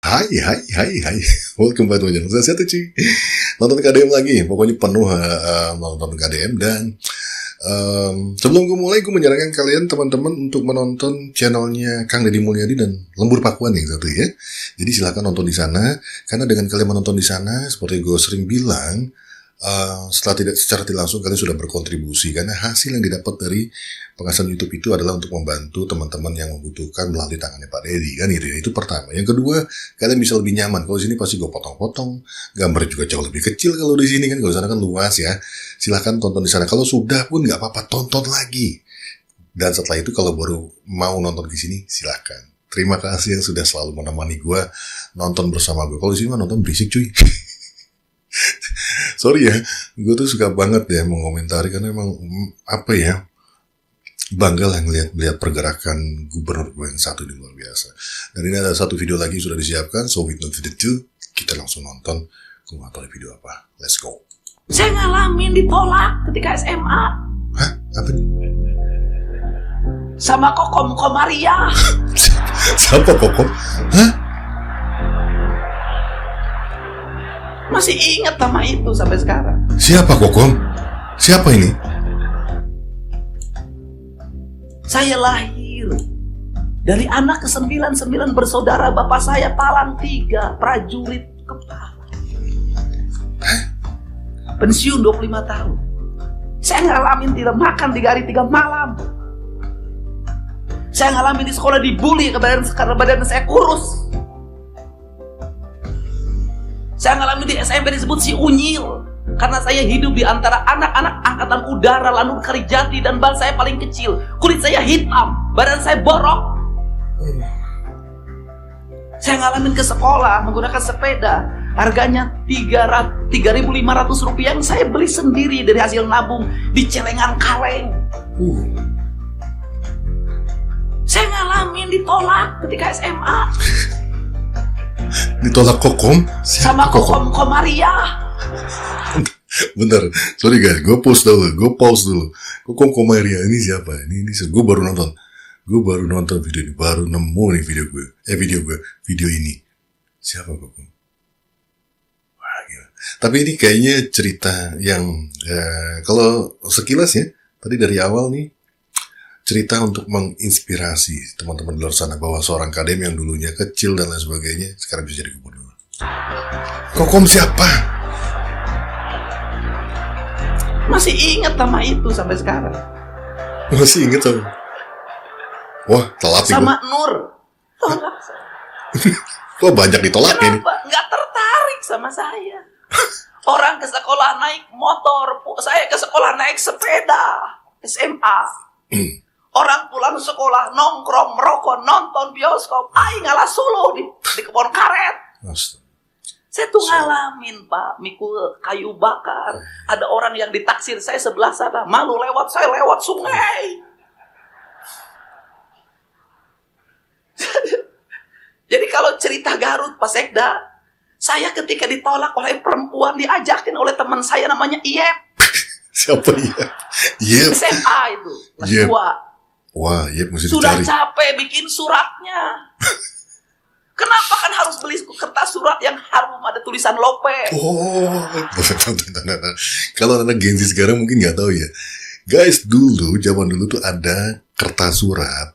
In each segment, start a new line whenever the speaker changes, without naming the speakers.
Hai. Welcome back to my channel. Saya cuy. Nonton KDM lagi. Pokoknya penuh nonton KDM. Dan sebelum gue mulai, gue menyarankan kalian teman-teman untuk menonton channelnya Kang Deddy Mulyadi dan Lembur Pakuan yang satu ya. Jadi silakan nonton di sana. Karena dengan kalian menonton di sana, seperti gue sering bilang, secara tidak langsung kalian sudah berkontribusi. Karena hasil yang didapat dari penghasilan YouTube itu adalah untuk membantu teman-teman yang membutuhkan melalui tangannya Pak Deddy kan gitu ya. Itu pertama. Yang kedua, kalian bisa lebih nyaman. Kalau di sini pasti gue potong-potong, gambar juga jauh lebih kecil kalau di sini kan. Kalau di sana kan luas ya. Silahkan tonton di sana. Kalau sudah pun nggak apa-apa, tonton lagi. Dan setelah itu kalau baru mau nonton di sini, silahkan. Terima kasih yang sudah selalu menemani gue nonton bersama gue. Kalau di sini mah nonton berisik cuy. Sorry ya, gue tuh suka banget ya mengomentari karena emang apa ya, bangga lah ngeliat pergerakan gubernur gue yang satu ini luar biasa. Dan ini ada satu video lagi sudah disiapkan, so with no further ado, kita langsung nonton. Gue gak tahu video apa, let's go.
Saya ngalamin ditolak ketika SMA.
Hah? Apa nih?
Sama Kokom Komaria.
Siapa Kokom? Hah?
Masih ingat nama itu sampai sekarang.
Siapa Kokom? Siapa ini?
Saya lahir dari anak ke-9 bersaudara. Bapak saya Talang 3, prajurit kepala. Pensiun 25 tahun. Saya ngalamin tidak makan 3 hari 3 malam. Saya ngalamin di sekolah dibully karena badan saya kurus. Saya ngalamin di SMP disebut si Unyil karena saya hidup di antara anak-anak angkatan udara Lanut Karijati dan ban saya paling kecil. Kulit saya hitam, badan saya borok. Saya ngalamin ke sekolah menggunakan sepeda. Harganya 3.500 rupiah yang saya beli sendiri dari hasil nabung di celengan kaleng. Saya ngalamin ditolak ketika SMA.
Ditolak Kokom?
Sama Kokom Komaria.
Bentar, sorry guys, gue pause dulu. Kokom Komaria ini siapa? Ini gue baru nonton video ini, baru nemu nih video ini. Siapa Kokom? Wah, gila. Tapi ini kayaknya cerita yang kalau sekilas ya, tadi dari awal nih, cerita untuk menginspirasi teman-teman di luar sana bahwa seorang KDM yang dulunya kecil dan lain sebagainya sekarang bisa jadi gubernur. Kokom siapa?
Masih ingat nama itu sampai sekarang.
Masih ingat sama? Wah, telat nih.
Sama Nur. Tolak.
Kok banyak ditolak ini?
Kenapa? Nggak tertarik sama saya. Orang ke sekolah naik motor, saya ke sekolah naik sepeda. SMA. Orang pulang sekolah nongkrong, merokok, nonton bioskop. Ngalah solo di kebun karet. Saya tuh ngalamin Pak, mikul kayu bakar. Ada orang yang ditaksir saya sebelah sana. Malu lewat, saya lewat sungai. Jadi kalau cerita Garut Pak Sekda, saya ketika ditolak oleh perempuan diajakin oleh teman saya namanya Iyep.
Siapa Iyep? Iyep.
SMA itu, kelas 2.
Wah, Iyep mesti
sudah
dicari.
Capek bikin suratnya. Kenapa kan harus beli kertas surat yang harum ada tulisan Lope?
Oh, kalau anak Gen Z sekarang mungkin nggak tahu ya. Guys, zaman dulu tuh ada kertas surat,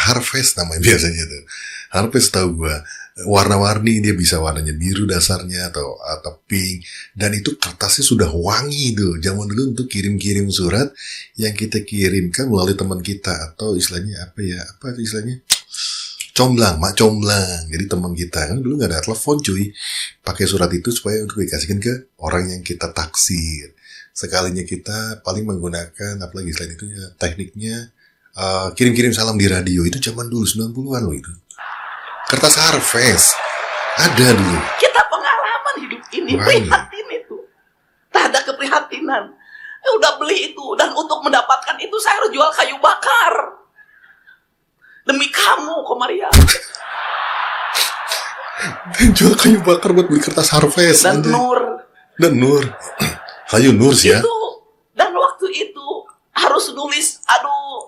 Harvest namanya biasanya tuh. Harvest tahu gua, warna-warni, dia bisa warnanya biru dasarnya atau pink, dan itu kertasnya sudah wangi tuh. Zaman dulu untuk kirim-kirim surat yang kita kirimkan melalui teman kita atau istilahnya apa istilahnya? Comblang, mak comblang. Jadi teman kita kan dulu nggak ada telepon cuy, pakai surat itu supaya untuk dikasihkan ke orang yang kita taksir. Sekalinya kita paling menggunakan apalagi selain itu ya, tekniknya kirim-kirim salam di radio. Itu zaman dulu 90-an loh itu. Kertas Harvest ada dulu.
Kita pengalaman hidup ini, prihatin itu. Tak ada keprihatinan. Udah beli itu, dan untuk mendapatkan itu saya harus jual kayu bakar. Demi kamu, Komaria.
Jual kayu bakar buat beli kertas Harvest.
Dan Nur.
Kayu Nur sih ya.
Dan waktu itu harus nulis,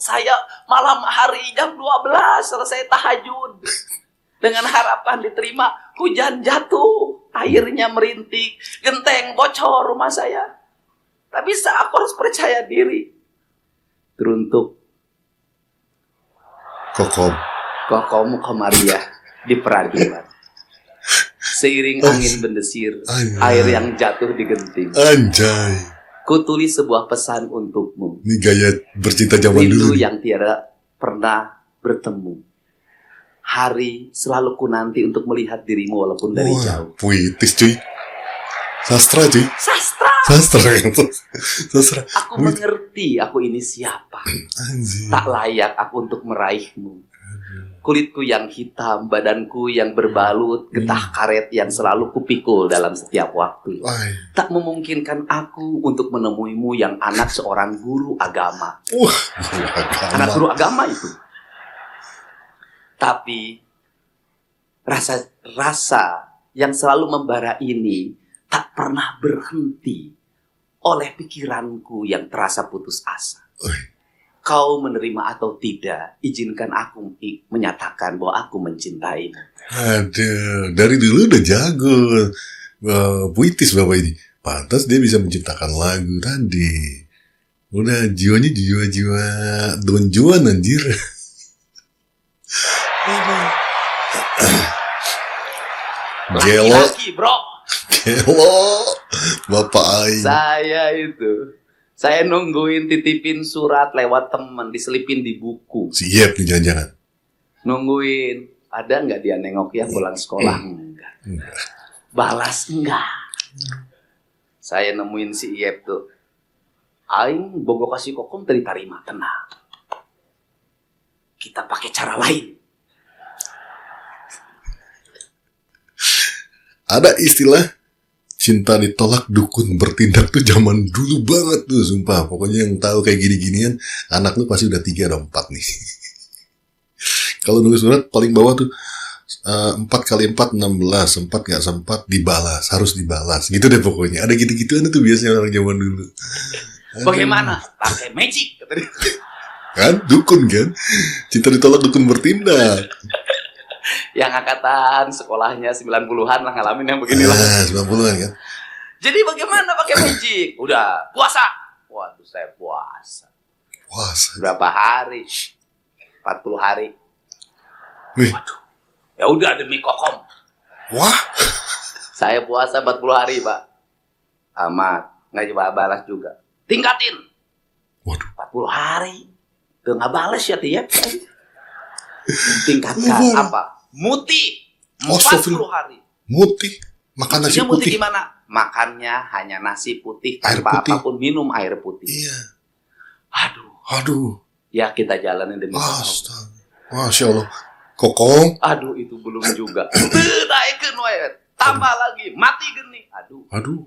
saya malam hari jam 12 selesai tahajud. Dengan harapan diterima, hujan jatuh, airnya merintik, genteng bocor rumah saya. Tapi aku harus percaya diri. Teruntuk Kokom Komaria di peradilan. Seiring angin berdesir, air yang jatuh di genting.
Anjay.
Kutulis sebuah pesan untukmu.
Ini gaya bercinta zaman dulu.
Rindu yang tiada pernah bertemu. Hari selalu ku nanti untuk melihat dirimu walaupun dari jauh.
Puitis cuy. Sastra cuy. Sastra.
Aku mengerti aku ini siapa.
Anjir.
Tak layak aku untuk meraihmu. Kulitku yang hitam, badanku yang berbalut getah karet yang selalu kupikul dalam setiap waktu. Tak memungkinkan aku untuk menemuimu yang anak seorang guru agama. Anak guru agama itu. Tapi rasa yang selalu membara ini tak pernah berhenti oleh pikiranku yang terasa putus asa. Kau menerima atau tidak, izinkan aku menyatakan bahwa aku mencintaimu.
Aduh, dari dulu udah jago. Puitis bapak ini. Pantas dia bisa menciptakan lagu tadi. Udah jiwanya jiwa-jiwa Don Juan anjir. Gelo.
Laki-laki bro.
Gelo. Bapak Aing. Saya
nungguin titipin surat lewat temen, diselipin di buku.
Siap nih jangan-jangan.
Nungguin, ada nggak dia nengok ya pulang sekolah? Enggak. Balas enggak. Saya nemuin si Iep tuh. Aing bogo kasih Kokom tadi tarima, tenang. Kita pakai cara lain.
Ada istilah cinta ditolak dukun bertindak tuh zaman dulu banget tuh, sumpah. Pokoknya yang tahu kayak gini-ginian, anak lu pasti udah 3 atau 4 nih. Kalau nulis surat paling bawah tuh 4 kali 4 16, 4 gak sempat dibalas, harus dibalas. Gitu deh pokoknya. Ada gitu-gituan tuh biasanya orang zaman dulu.
Bagaimana? Pakai magic.
Kan dukun kan? Cinta ditolak dukun bertindak.
Yang angkatan sekolahnya 90-an lah ngalamin yang beginilah.
90-an kan.
Jadi bagaimana pakai magic? Udah puasa. Waduh, saya puasa. Berapa hari? 40 hari. Waduh. Ya udah demi Kokom.
Wah.
Saya puasa 40 hari, Pak. Amat, enggak coba balas juga. Tingkatin.
Waduh.
40 hari. Tuh enggak balas ya, Tiap. Tingkatkan apa? Muti 40 hari.
Muti? Makan nasi putih?
Muti gimana? Makannya hanya nasi putih tanpa apapun, minum air putih.
Iya.
Aduh. Ya kita jalanin demi
Astaga. Masya Allah. Kokom.
Aduh, itu belum juga. Naikkan wae. Tambah lagi. Mati geni. Aduh.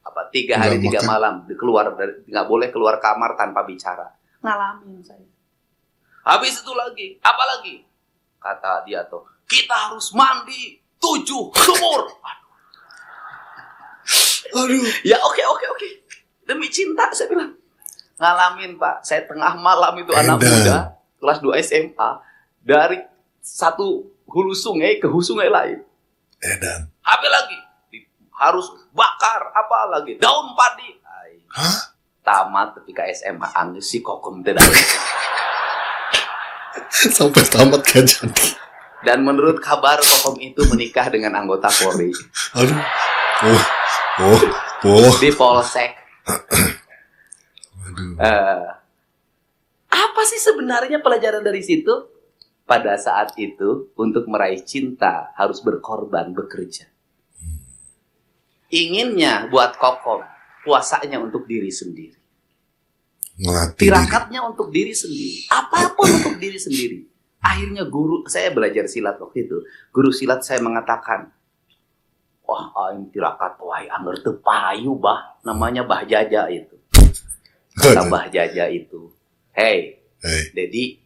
Apa 3 hari 3 malam nggak boleh keluar kamar tanpa bicara. Ngalamin saya. Habis itu lagi. Apa lagi? Kata dia tuh, kita harus mandi 7 sumur. Aduh. Ya oke. Demi cinta saya bilang. Ngalamin Pak. Saya tengah malam itu anak muda kelas 2 SMA dari satu hulu sungai ke hulu sungai lain. Habis lagi harus bakar apa lagi? Daun padi.
Hah?
Tamat ketika SMA Anggus si Kokom tidak.
Sampai tamat kan jadi.
Dan menurut kabar Kokom itu menikah dengan anggota Polri.
Aduh.
Di Polsek. Apa sih sebenarnya pelajaran dari situ? Pada saat itu untuk meraih cinta harus berkorban, bekerja. Inginnya buat Kokom, puasanya untuk diri sendiri. Tirakatnya untuk diri sendiri. Apapun untuk diri sendiri. Akhirnya saya belajar silat waktu itu. Guru silat saya mengatakan, wah, aing tirakat wah anger teu payu bah, namanya Bah Jaja itu. Kata Bah Jaja itu, hey. Dedi,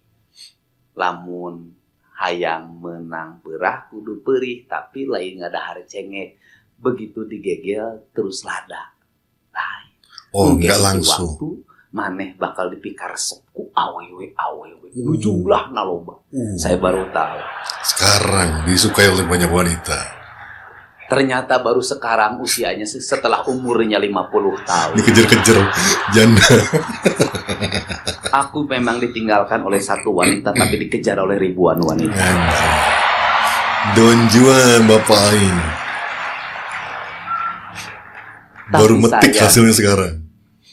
lamun hayang menang perah kudu perih, tapi lain ngadahar cengek. Begitu digegel terus lada. Enggak
langsung.
Waktu, maneh bakal dipikar ku awewe nu jumlah naloba. Saya baru tahu.
Sekarang disukai oleh banyak wanita.
Ternyata baru sekarang usianya setelah umurnya 50 tahun.
Dikejar-kejar janda.
Aku memang ditinggalkan oleh satu wanita tapi dikejar oleh ribuan wanita.
Don Juan Bapak Aing. Baru metik hasilnya sekarang.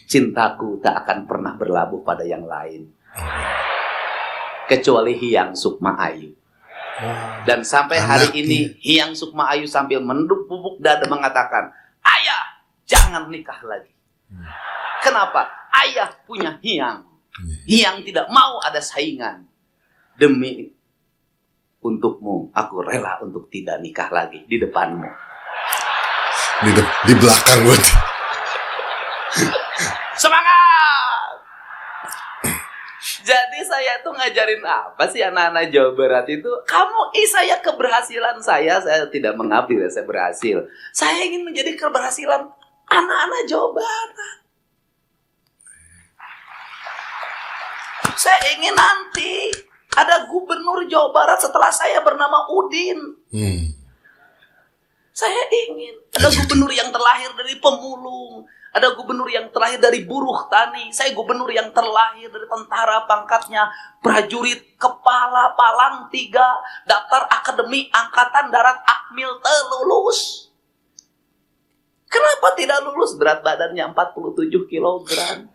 Cintaku tak akan pernah berlabuh pada yang lain. Kecuali Hyang Sukma Ayu. Dan sampai hari ini Hyang Sukma Ayu sambil menduk-bubuk dada mengatakan, "Ayah, jangan nikah lagi." Kenapa? Ayah punya Hyang. Hyang tidak mau ada saingan. Demi untukmu, aku rela untuk tidak nikah lagi di depanmu.
Di belakang buat.
Semangat! Jadi saya tuh ngajarin apa sih anak-anak Jawa Barat itu? Saya keberhasilan saya tidak mengabdi, saya berhasil. Saya ingin menjadi keberhasilan anak-anak Jawa Barat. Saya ingin nanti ada gubernur Jawa Barat setelah saya bernama Udin. Saya ingin ada gubernur yang terlahir dari pemulung. Ada gubernur yang terlahir dari buruh tani. Saya gubernur yang terlahir dari tentara pangkatnya prajurit kepala palang 3, daftar akademi angkatan darat akmil lulus. Kenapa tidak lulus? Berat badannya 47 kilogram.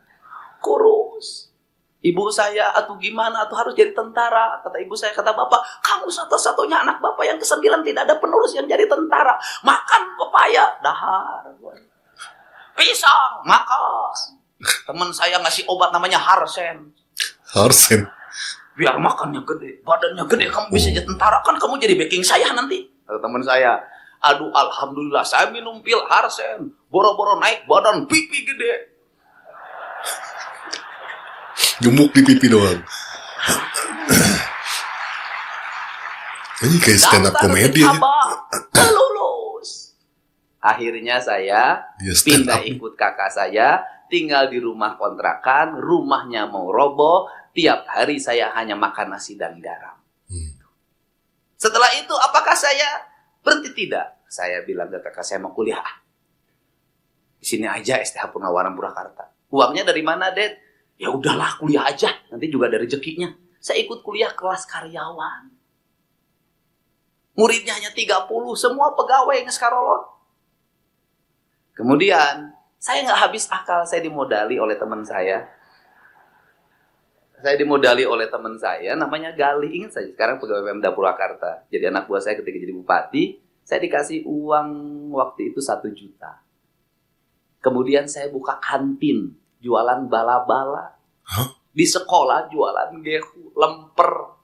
Kurus. Ibu saya, atau gimana, atau harus jadi tentara. Kata ibu saya, kata bapak, kamu satu-satunya anak bapak yang ke-9 tidak ada penerus yang jadi tentara. Makan pepaya, dahar. Pisang, makan. Teman saya ngasih obat namanya Harsen. Biar makannya gede, badannya gede, kamu bisa jadi tentara. Kan kamu jadi backing saya nanti. Kata teman saya, aduh alhamdulillah saya minum pil Harsen. Boro-boro naik badan, pipi gede.
Gemuk di pipi doang. Ini kayak stand up komedi aja.
Lulus. Akhirnya saya pindah ikut kakak saya, tinggal di rumah kontrakan, rumahnya mau roboh, tiap hari saya hanya makan nasi dan garam. Setelah itu apakah saya berhenti? Tidak. Saya bilang ke kakak saya mau kuliah. Di sini aja STH Purnawarman Purwakarta. Uangnya dari mana, Dad? Ya udahlah kuliah aja, nanti juga ada rezekinya. Saya ikut kuliah kelas karyawan. Muridnya hanya 30, semua pegawai yang sekarolot. Kemudian, saya nggak habis akal, saya dimodali oleh teman saya. Namanya Gali, ingat saja, sekarang pegawai Pemda Purwakarta. Jadi anak buah saya ketika jadi bupati, saya dikasih uang waktu itu 1 juta. Kemudian saya buka kantin, jualan bala-bala. Di sekolah jualan gehu, lemper.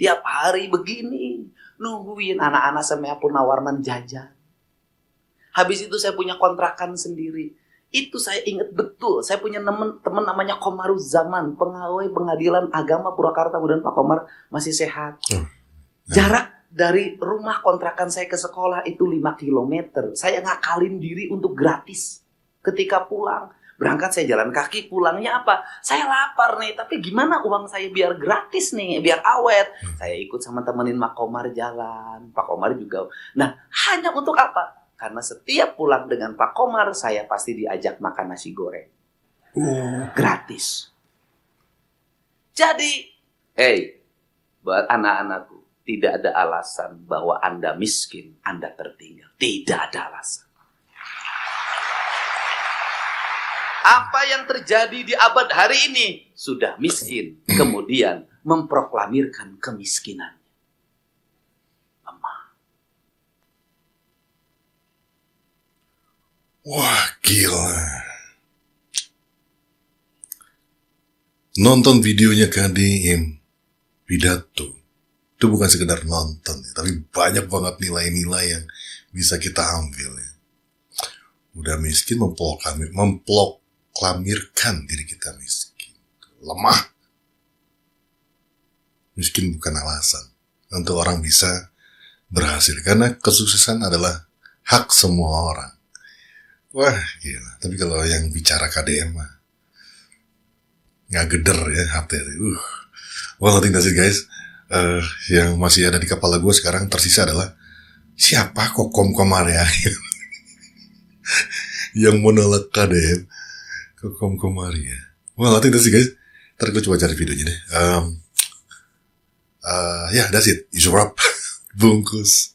Tiap hari begini, nungguin anak-anak Semea Purnawarman jajan. Habis itu saya punya kontrakan sendiri. Itu saya ingat betul. Saya punya teman namanya Komaruzaman, pegawai pengadilan agama Purwakarta. Kemudian Pak Komar masih sehat. Jarak dari rumah kontrakan saya ke sekolah itu 5 km. Saya ngakalin diri untuk gratis. Ketika pulang, berangkat saya jalan kaki, pulangnya apa? Saya lapar nih, tapi gimana uang saya biar gratis nih, biar awet. Saya ikut sama temenin Pak Komar jalan. Pak Komar juga. Nah, hanya untuk apa? Karena setiap pulang dengan Pak Komar, saya pasti diajak makan nasi goreng. Gratis. Jadi, buat anak-anakku, tidak ada alasan bahwa Anda miskin, Anda tertinggal. Tidak ada alasan. Apa yang terjadi di abad hari ini? Sudah miskin, kemudian memproklamirkan kemiskinan.
Wah, gila. Nonton videonya KDM pidato. Itu bukan sekedar nonton, tapi banyak banget nilai-nilai yang bisa kita ambil. Udah miskin, memproklamirkan diri kita miskin. Lemah. Miskin bukan alasan untuk orang bisa berhasil. Karena kesuksesan adalah hak semua orang. Wah, gila. Tapi kalau yang bicara KDM mah, ngageder ya hati. Well, I think that's it guys. Yang masih ada di kepala gue sekarang tersisa adalah siapa Kokom Komaria yang menolak KDM. Kokom Komaria. Well, I think that's it guys. Ntar gue coba cari videonya deh. Yeah, that's it. It's a wrap. Bungkus.